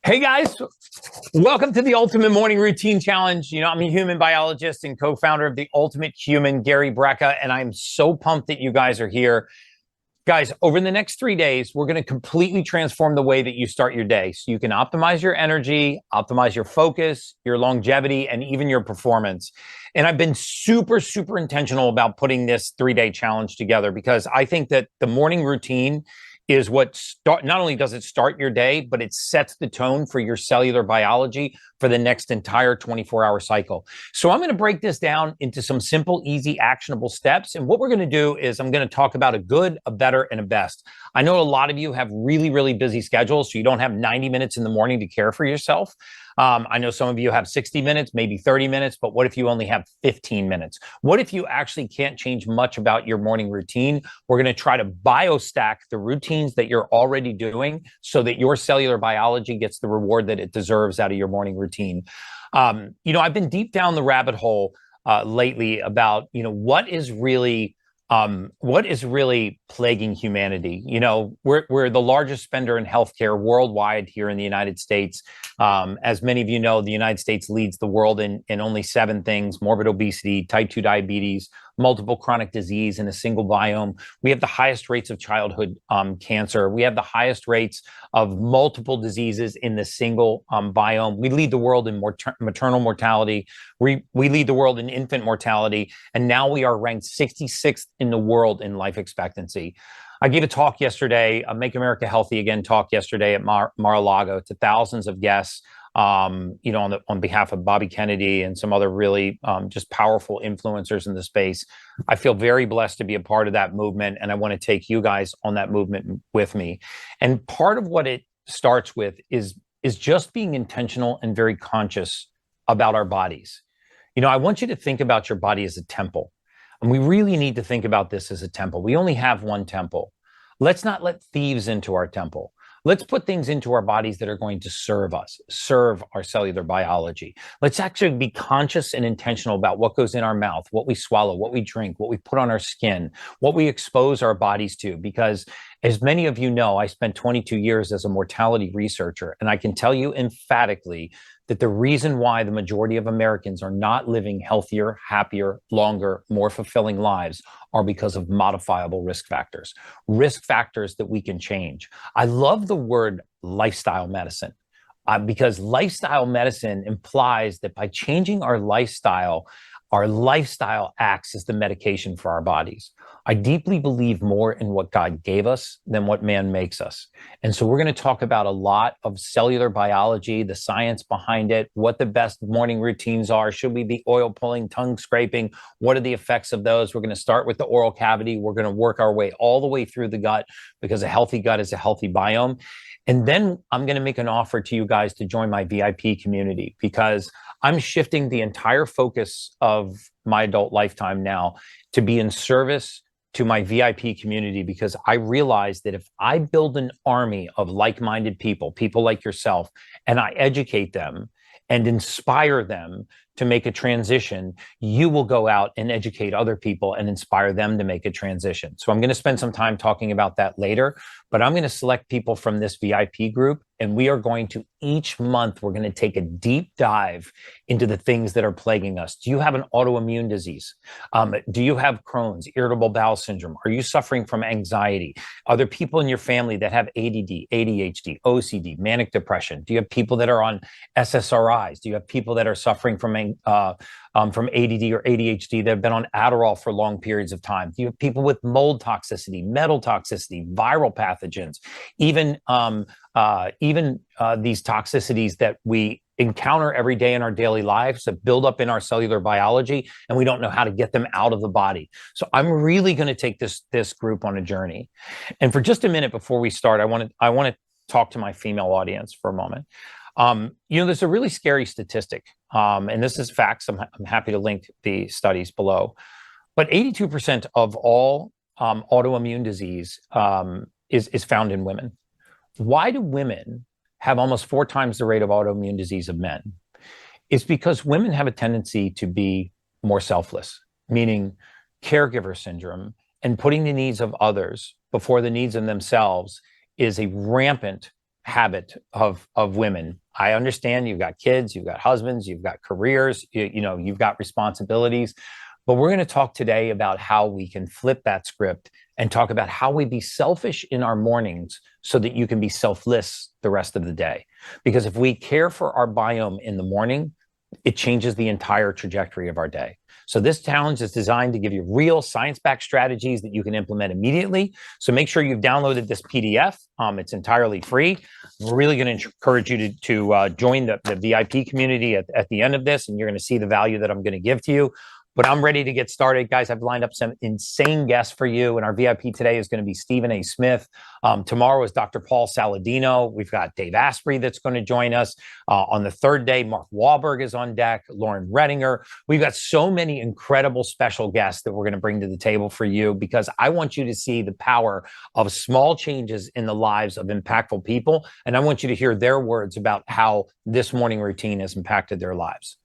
Hey guys, welcome to the Ultimate Morning Routine Challenge. I'm a human biologist and co-founder of the Ultimate Human, Gary Brecka, and I'm so pumped that you guys are here. Guys, over the next 3 days, we're going to completely transform the way that you start your day so you can optimize your energy, optimize your focus, your longevity, and even your performance. And I've been super, super intentional about putting this 3-day challenge together because I think that the morning routine is not only does it start your day, but it sets the tone for your cellular biology for the next entire 24-hour cycle. So I'm going to break this down into some simple, easy, actionable steps. And what we're going to do is I'm going to talk about a good, a better, and a best. I know a lot of you have really, really busy schedules, so you don't have 90 minutes in the morning to care for yourself. I know some of you have 60 minutes, maybe 30 minutes, but what if you only have 15 minutes? What if you actually can't change much about your morning routine? We're going to try to biostack the routines that you're already doing so that your cellular biology gets the reward that it deserves out of your morning routine. I've been deep down the rabbit hole lately about, what is really plaguing humanity. We're the largest spender in healthcare worldwide here in the United States. As many of you know, the United States leads the world in only 7 things: morbid obesity, type 2 diabetes, multiple chronic disease in a single biome. We have the highest rates of childhood cancer. We have the highest rates of multiple diseases in the single biome. We lead the world in maternal mortality. We lead the world in infant mortality. And now we are ranked 66th in the world in life expectancy. I gave a talk yesterday, a Make America Healthy Again talk yesterday at Mar-a-Lago to thousands of guests, on behalf of Bobby Kennedy and some other really just powerful influencers in the space. I feel very blessed to be a part of that movement, and I want to take you guys on that movement with me. And part of what it starts with is just being intentional and very conscious about our bodies. I want you to think about your body as a temple. And we really need to think about this as a temple. We only have one temple. Let's not let thieves into our temple. Let's put things into our bodies that are going to serve us, serve our cellular biology. Let's actually be conscious and intentional about what goes in our mouth, what we swallow, what we drink, what we put on our skin, what we expose our bodies to. Because as many of you know, I spent 22 years as a mortality researcher, and I can tell you emphatically that the reason why the majority of Americans are not living healthier, happier, longer, more fulfilling lives are because of modifiable risk factors that we can change. I love the word lifestyle medicine because lifestyle medicine implies that by changing our lifestyle acts as the medication for our bodies. I deeply believe more in what God gave us than what man makes us. And so we're going to talk about a lot of cellular biology, the science behind it, what the best morning routines are. Should we be oil pulling, tongue scraping? What are the effects of those? We're going to start with the oral cavity. We're going to work our way all the way through the gut because a healthy gut is a healthy biome. And then I'm going to make an offer to you guys to join my VIP community because I'm shifting the entire focus of my adult lifetime now to be in service to my VIP community, because I realize that if I build an army of like-minded people like yourself, and I educate them and inspire them to make a transition, you will go out and educate other people and inspire them to make a transition. So I'm going to spend some time talking about that later, but I'm going to select people from this VIP group, and we are going to, each month, we're going to take a deep dive into the things that are plaguing us. Do you have an autoimmune disease? Do you have Crohn's, irritable bowel syndrome? Are you suffering from anxiety? Are there people in your family that have ADD, ADHD, OCD, manic depression? Do you have people that are on SSRIs? Do you have people that are suffering from ADD or ADHD that have been on Adderall for long periods of time? Do you have people with mold toxicity, metal toxicity, viral pathogens, even these toxicities that we encounter every day in our daily lives that build up in our cellular biology, and we don't know how to get them out of the body? So I'm really going to take this group on a journey. And for just a minute before we start, I want to talk to my female audience for a moment. There's a really scary statistic, and this is facts. I'm happy to link the studies below. But 82% of all autoimmune disease is found in women. Why do women have almost 4 times the rate of autoimmune disease of men? It's because women have a tendency to be more selfless, meaning caregiver syndrome, and putting the needs of others before the needs of themselves is a rampant habit of women. I understand you've got kids, you've got husbands, you've got careers, you've got responsibilities. But we're going to talk today about how we can flip that script and talk about how we be selfish in our mornings so that you can be selfless the rest of the day. Because if we care for our biome in the morning, it changes the entire trajectory of our day. So this challenge is designed to give you real science-backed strategies that you can implement immediately. So make sure you've downloaded this PDF. It's entirely free. We're really going to encourage you to join the VIP community at the end of this, and you're going to see the value that I'm going to give to you. But I'm ready to get started. Guys, I've lined up some insane guests for you. And our VIP today is going to be Stephen A. Smith. Tomorrow is Dr. Paul Saladino. We've got Dave Asprey that's going to join us. On the third day, Mark Wahlberg is on deck, Lauren Rettinger. We've got so many incredible special guests that we're going to bring to the table for you, because I want you to see the power of small changes in the lives of impactful people. And I want you to hear their words about how this morning routine has impacted their lives.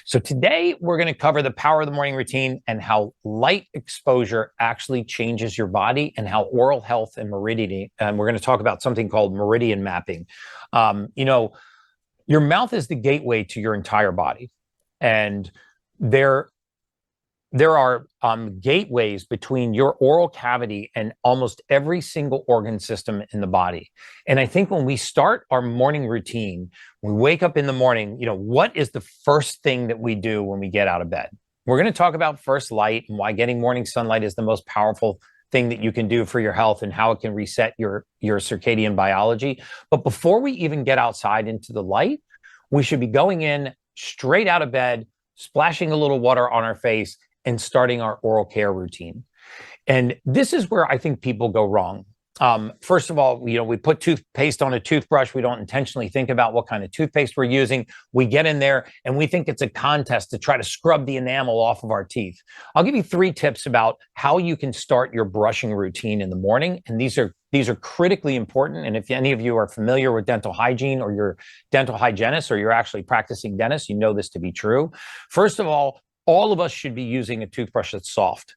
So today we're going to cover the power of the morning routine and how light exposure actually changes your body, and how oral health and meridian. And we're going to talk about something called meridian mapping. Your mouth is the gateway to your entire body, and there are gateways between your oral cavity and almost every single organ system in the body. And I think when we start our morning routine, we wake up in the morning, what is the first thing that we do when we get out of bed? We're going to talk about first light and why getting morning sunlight is the most powerful thing that you can do for your health and how it can reset your circadian biology. But before we even get outside into the light, we should be going in straight out of bed, splashing a little water on our face, and starting our oral care routine. And this is where I think people go wrong. First of all, we put toothpaste on a toothbrush. We don't intentionally think about what kind of toothpaste we're using. We get in there and we think it's a contest to try to scrub the enamel off of our teeth. I'll give you 3 tips about how you can start your brushing routine in the morning. And these are critically important. And if any of you are familiar with dental hygiene, or you're dental hygienists, or you're actually practicing dentists, you know this to be true. First of all of us should be using a toothbrush that's soft.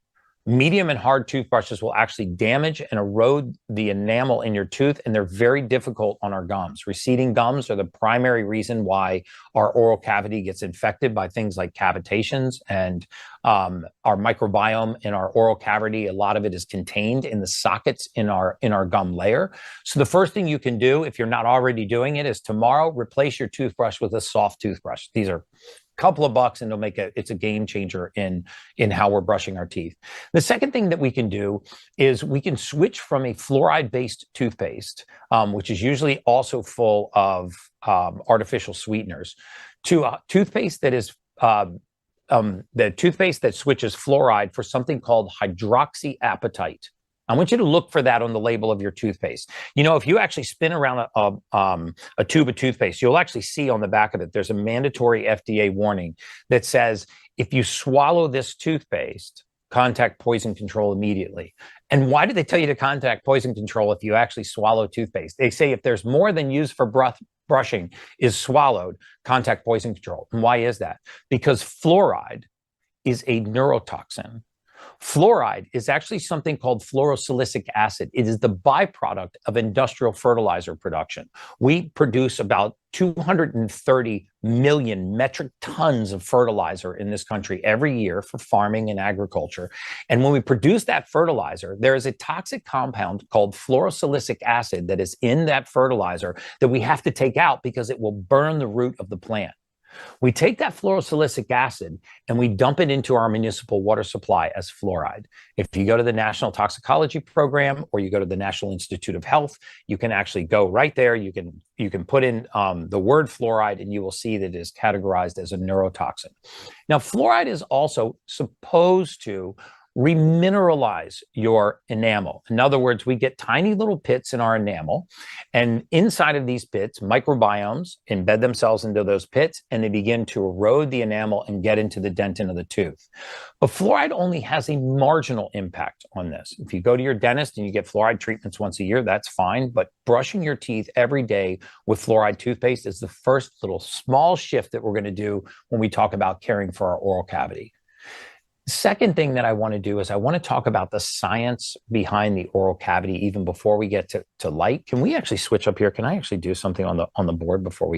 Medium and hard toothbrushes will actually damage and erode the enamel in your tooth, and they're very difficult on our gums. Receding gums are the primary reason why our oral cavity gets infected by things like cavitations, and our microbiome in our oral cavity, a lot of it is contained in the sockets in our gum layer. So the first thing you can do, if you're not already doing it, is tomorrow replace your toothbrush with a soft toothbrush. These are couple of bucks, and it's a game changer in how we're brushing our teeth. The second thing that we can do is we can switch from a fluoride-based toothpaste, which is usually also full of artificial sweeteners, to a toothpaste that is the toothpaste that switches fluoride for something called hydroxyapatite. I want you to look for that on the label of your toothpaste. If you actually spin around a tube of toothpaste, you'll actually see on the back of it, there's a mandatory FDA warning that says, if you swallow this toothpaste, contact poison control immediately. And why do they tell you to contact poison control if you actually swallow toothpaste? They say if there's more than used for brushing is swallowed, contact poison control. And why is that? Because fluoride is a neurotoxin. Fluoride is actually something called fluorosilicic acid. It is the byproduct of industrial fertilizer production. We produce about 230 million metric tons of fertilizer in this country every year for farming and agriculture. And when we produce that fertilizer, there is a toxic compound called fluorosilicic acid that is in that fertilizer that we have to take out because it will burn the root of the plant. We take that fluorosilicic acid and we dump it into our municipal water supply as fluoride. If you go to the National Toxicology Program or you go to the National Institute of Health, you can actually go right there. You can put in the word fluoride and you will see that it is categorized as a neurotoxin. Now, fluoride is also supposed to remineralize your enamel. In other words, we get tiny little pits in our enamel, and inside of these pits, microbiomes embed themselves into those pits, and they begin to erode the enamel and get into the dentin of the tooth. But fluoride only has a marginal impact on this. If you go to your dentist and you get fluoride treatments once a year, that's fine, but brushing your teeth every day with fluoride toothpaste is the first little small shift that we're going to do when we talk about caring for our oral cavity. Second thing that I want to do is I want to talk about the science behind the oral cavity even before we get to light. Can we actually switch up here? Can I actually do something on the board before we